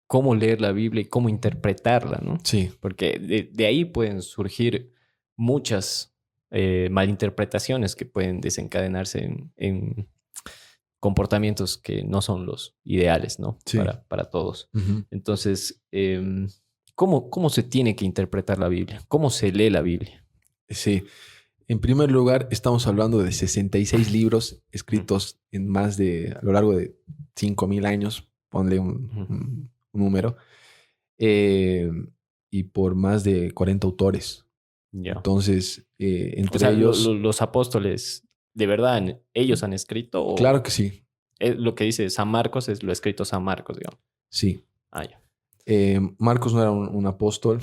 cómo leer la Biblia y cómo interpretarla, ¿no? Sí, Porque de ahí pueden surgir muchas malinterpretaciones que pueden desencadenarse en comportamientos que no son los ideales, ¿no? sí. Para todos. Ujú. Entonces, ¿cómo se tiene que interpretar la Biblia? ¿Cómo se lee la Biblia? Sí. En primer lugar, estamos hablando de 66 libros Ujú, escritos en a lo largo de 5.000 años, ponle ujú. un número, eh, y por más de 40 autores. Ya. Entonces, O entre sea, ellos, los apóstoles, ¿de verdad ellos han escrito? claro ¿O que sí, lo que dice San Marcos es lo escrito San Marcos, digamos? sí. Ah, ya. Marcos no era un apóstol,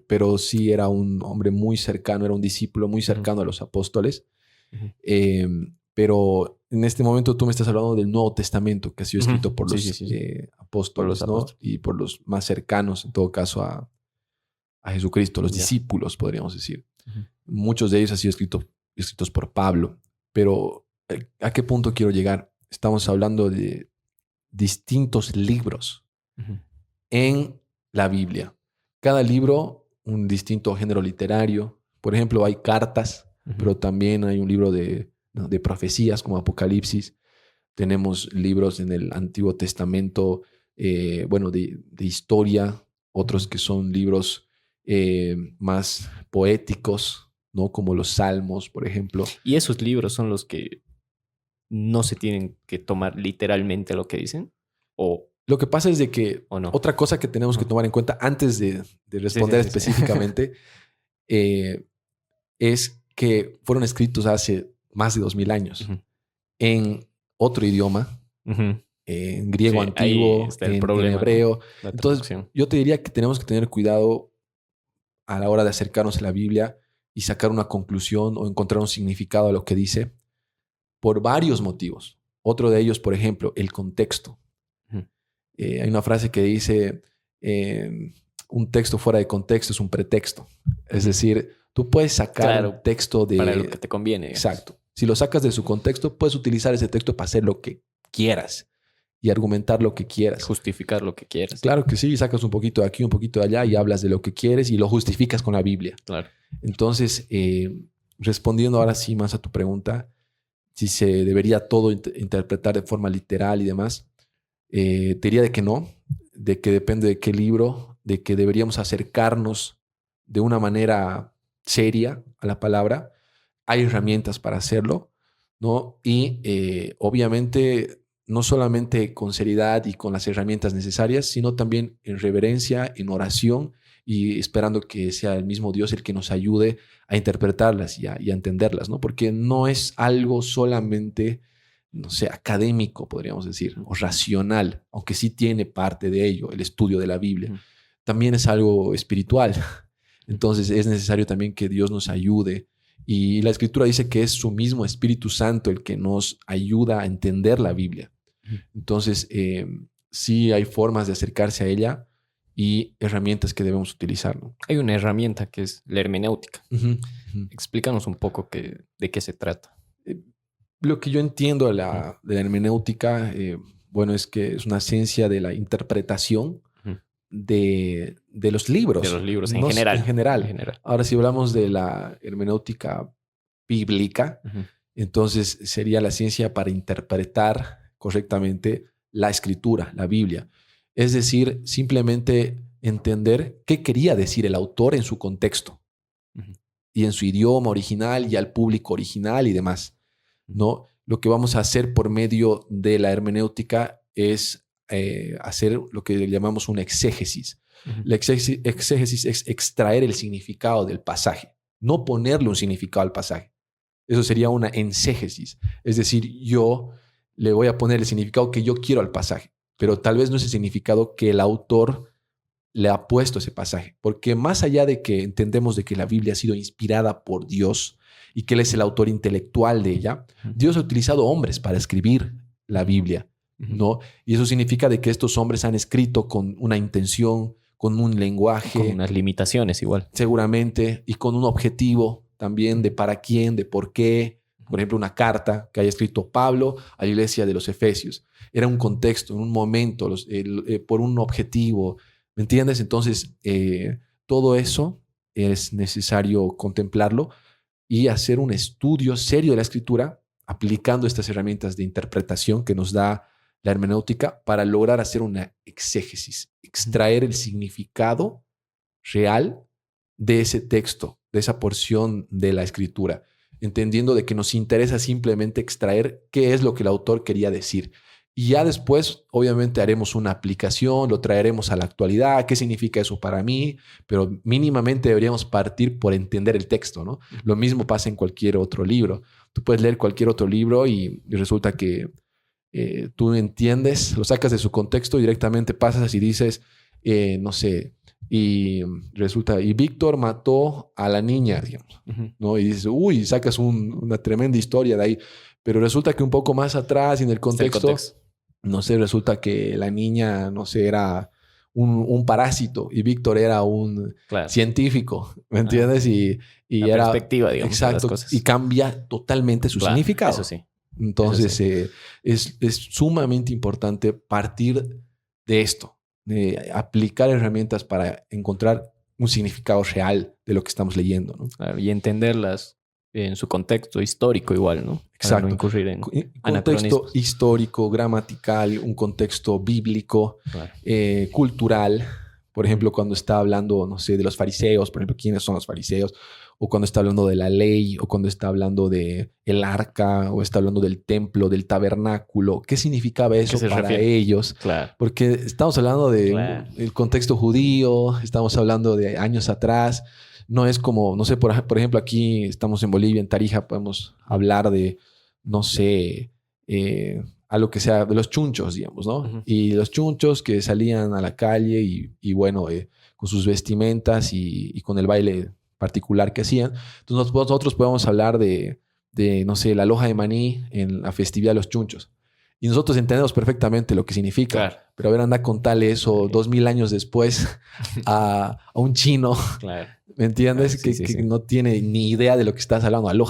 pero sí era un hombre muy cercano, era un discípulo muy Ujú, cercano a los apóstoles. ujú, Eh, pero en este momento tú me estás hablando del Nuevo Testamento, que ha sido ujú. escrito por Sí, sí, los sí, sí. Por los apóstoles, ¿no? apóstoles. Y por los más cercanos, en todo caso, a Jesucristo, los Ya. discípulos, podríamos decir. Ujú, Muchos de ellos han sido escritos por Pablo. Pero, ¿a qué punto quiero llegar? Estamos hablando de distintos libros ujú, en la Biblia. Cada libro, un distinto género literario. Por ejemplo, hay cartas, ujú. pero también hay un libro ¿no? de profecías como Apocalipsis. Tenemos libros en el Antiguo Testamento, bueno, de historia, otros Ujú. que son libros más poéticos, ¿no? Como los Salmos, por ejemplo. Y esos libros son los que no se tienen que tomar literalmente lo que dicen, o, Lo que pasa es de que o no. otra cosa que tenemos que Ujú. tomar en cuenta antes de Sí, sí, responder sí, sí. específicamente eh, es que fueron escritos hace más de 2000 años Ujú, en otro idioma, ujú. en griego Sí, ahí antiguo, está el en problema, ¿no? hebreo. La Entonces, traducción. yo te diría que tenemos que tener cuidado a la hora de acercarnos a la Biblia y sacar una conclusión o encontrar un significado a lo que dice por varios motivos. Otro de ellos, por ejemplo, el contexto. Ujú. Hay una frase que dice, eh, un texto fuera de contexto es un pretexto. Es Ujú. decir, tú puedes sacar un Claro, texto para lo que de... te conviene, digamos. Exacto. Si lo sacas de su contexto, puedes utilizar ese texto para hacer lo que quieras y argumentar lo que quieras. Justificar lo que quieras. Claro que sí, sacas un poquito de aquí, un poquito de allá y Ujú. hablas de lo que quieres y lo justificas con la Biblia. Claro. Entonces, respondiendo ahora sí más a tu pregunta, si se debería todo interpretar de forma literal y demás, te diría de que no, de que depende de qué libro, de que deberíamos acercarnos de una manera seria a la palabra. Hay herramientas para hacerlo, ¿no? Y obviamente no solamente con seriedad y con las herramientas necesarias, sino también en reverencia, en oración y esperando que sea el mismo Dios el que nos ayude a interpretarlas y a entenderlas, ¿no? Porque no es algo solamente, no sé, académico, podríamos decir, Ujú, o racional, aunque sí tiene parte de ello, el estudio de la Biblia. ujú, También es algo espiritual. ujú. Entonces es necesario también que Dios nos ayude. Y la escritura dice que es su mismo Espíritu Santo el que nos ayuda a entender la Biblia. Ujú. Entonces, sí hay formas de acercarse a ella y herramientas que debemos utilizar, ¿no? Hay una herramienta que es la hermenéutica. Ujú, ujú. Explícanos un poco de qué se trata. Eh, Lo que yo entiendo Ujú, de la hermenéutica, bueno, es que es una ciencia de la interpretación ujú. de los De libros, los libros en no s- en general. En general. general. Ahora, si hablamos de la hermenéutica bíblica, Ujú, entonces sería la ciencia para interpretar correctamente la escritura, la Biblia. Es decir, simplemente entender qué quería decir el autor en su contexto ujú, y en su idioma original y al público original y demás, ujú, ¿no? Lo que vamos a hacer por medio de la hermenéutica es hacer lo que llamamos una exégesis. ujú. La exégesis es extraer el significado del pasaje, no ponerle un significado al pasaje. Eso sería una enségesis. Es decir, yo le voy a poner el significado que yo quiero al pasaje, pero tal vez no es el significado que el autor le ha puesto ese pasaje. Porque más allá de que entendemos de que la Biblia ha sido inspirada por Dios y que Él es el autor intelectual de ella, Ujú, Dios ha utilizado hombres para escribir la Biblia, ujú. ¿no? Y eso significa de que estos hombres han escrito con una intención, con un Y con lenguaje, unas limitaciones igual. seguramente, y con un objetivo también de para quién, de por qué, por ejemplo, una carta que haya escrito Pablo a la iglesia de los Efesios. Era un contexto, en un momento, por un objetivo, ¿me entiendes? Entonces, todo eso es necesario contemplarlo y hacer un estudio serio de la escritura aplicando estas herramientas de interpretación que nos da la hermenéutica para lograr hacer una exégesis, extraer el significado real de ese texto, de esa porción de la escritura, entendiendo de que nos interesa simplemente extraer qué es lo que el autor quería decir. Y ya después, obviamente, haremos una aplicación, lo traeremos a la actualidad, qué significa eso para mí, pero mínimamente deberíamos partir por entender el texto, ¿no? Lo mismo pasa en cualquier otro libro. Tú puedes leer cualquier otro libro y resulta que tú entiendes, lo sacas de su contexto y directamente pasas y dices, no sé, y resulta, y Víctor mató a la niña, digamos, ¿no? Y dices, uy, sacas una tremenda historia de ahí, pero resulta que un poco más atrás en el contexto, no sé, resulta que la niña, no sé, era un parásito y Víctor era un científico, ¿me entiendes? Y la era perspectiva, digamos, exacto, de las cosas. Y cambia totalmente su significado. Eso sí. Entonces, es sumamente importante partir de esto, de aplicar herramientas para encontrar un significado real de lo que estamos leyendo, ¿no? Claro, y entenderlas en su contexto histórico igual, ¿no? Exacto. Para no incurrir en contexto histórico, gramatical, un contexto bíblico, cultural. Por ejemplo, cuando está hablando, no sé, de los fariseos, por ejemplo, ¿quiénes son los fariseos? O cuando está hablando de la ley, o cuando está hablando de el arca, o está hablando del templo, del tabernáculo. ¿Qué significaba eso para ellos? Claro. Porque estamos hablando del contexto judío, estamos hablando de años atrás. No es como, no sé, por ejemplo, aquí estamos en Bolivia, en Tarija, podemos hablar de, no sé, algo que sea de los chunchos, digamos, ¿no? Y los chunchos que salían a la calle y bueno, con sus vestimentas y con el baile particular que hacían. Entonces nosotros podemos hablar de, no sé, la loja de maní en la festividad de los chunchos. Y nosotros entendemos perfectamente lo que significa. Claro. Pero a ver, anda a contarle eso 2000 años después a un chino. Claro. ¿Me entiendes? Claro, sí, que no tiene ni idea de lo que estás hablando. Aloha